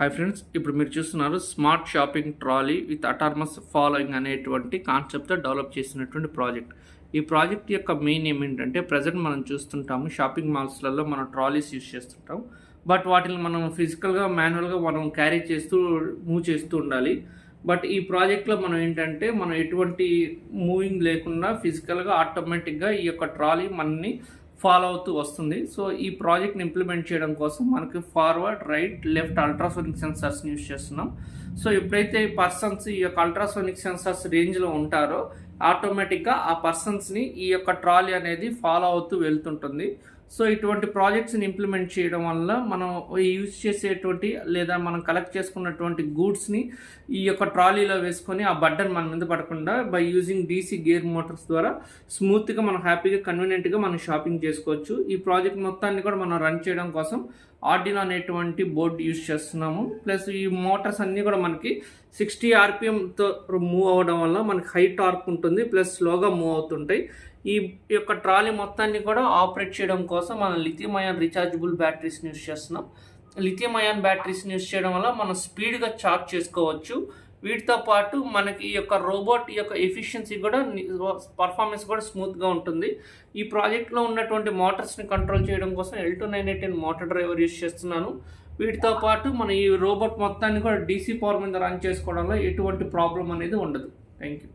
Hi friends, ఇప్పుడు మీరు చూస్తున్నారు smart shopping trolley with autonomous following అనేటువంటి కాన్సెప్ట్తో డెవలప్ చేసినటువంటి ప్రాజెక్ట్. ఈ ప్రాజెక్ట్ యొక్క మెయిన్ ఏమిటంటే ప్రజెంట్ మనం చూస్తుంటాము షాపింగ్ మాల్స్లలో మనం ట్రాలీస్ యూస్ చేస్తుంటాం. బట్ వాటిని మనం ఫిజికల్గా మాన్యువల్గా మనం క్యారీ చేస్తూ మూవ్ చేస్తూ ఉండాలి. బట్ ఈ ప్రాజెక్ట్లో మనం ఏంటంటే మనం ఎటువంటి మూవింగ్ లేకుండా ఫిజికల్గా ఆటోమేటిక్గా ఈ యొక్క ట్రాలీ మనని ఫాలో అవుతూ వస్తుంది. సో ఈ ప్రాజెక్ట్ని ఇంప్లిమెంట్ చేయడం కోసం మనకి ఫార్వర్డ్, రైట్, లెఫ్ట్ అల్ట్రాసోనిక్ సెన్సార్స్ని యూస్ చేస్తున్నాం. సో ఎప్పుడైతే పర్సన్స్ ఈ యొక్క అల్ట్రాసోనిక్ సెన్సార్స్ రేంజ్లో ఉంటారో ఆటోమేటిక్గా ఆ పర్సన్స్ని ఈ యొక్క ట్రాలీ అనేది ఫాలో అవుతూ వెళ్తుంటుంది. సో ఇటువంటి ప్రాజెక్ట్స్ని ఇంప్లిమెంట్ చేయడం వల్ల మనం యూజ్ చేసేటువంటి లేదా మనం కలెక్ట్ చేసుకున్నటువంటి గూడ్స్ని ఈ యొక్క ట్రాలీలో వేసుకొని ఆ బటన్ మన మీద పడకుండా by using DC gear Motors ద్వారా స్మూత్గా మనం హ్యాపీగా కన్వీనియంట్గా మనం షాపింగ్ చేసుకోవచ్చు. ఈ ప్రాజెక్ట్ మొత్తాన్ని కూడా మనం రన్ చేయడం కోసం ఆర్డినో అనేటువంటి బోర్డు యూజ్ చేస్తున్నాము. ప్లస్ ఈ మోటార్స్ అన్నీ కూడా మనకి 60 RPMతో మూవ్ అవ్వడం వల్ల మనకి హై టార్క్ ఉంటుంది, ప్లస్ స్లోగా మూవ్ అవుతుంటాయి. ఈ యొక్క ట్రాలీ మొత్తాన్ని కూడా ఆపరేట్ చేయడం కోసం మనం లిథియం అయాన్ రీఛార్జబుల్ బ్యాటరీస్ని యూస్ చేస్తున్నాం. లిథియం అయాన్ బ్యాటరీస్ని యూస్ చేయడం వల్ల మనం స్పీడ్గా ఛార్జ్ చేసుకోవచ్చు. వీటితో పాటు మనకి ఈ యొక్క రోబోట్ యొక్క ఎఫిషియన్సీ కూడా పర్ఫార్మెన్స్ కూడా స్మూత్గా ఉంటుంది. ఈ ప్రాజెక్ట్లో ఉన్నటువంటి మోటార్స్ని కంట్రోల్ చేయడం కోసం L298 మోటార్ డ్రైవర్ యూస్ చేస్తున్నాను. వీటితో పాటు మన ఈ రోబోట్ మొత్తాన్ని కూడా DC పవర్ మీద రన్ చేసుకోవడంలో ఎటువంటి ప్రాబ్లం అనేది ఉండదు. Thank you.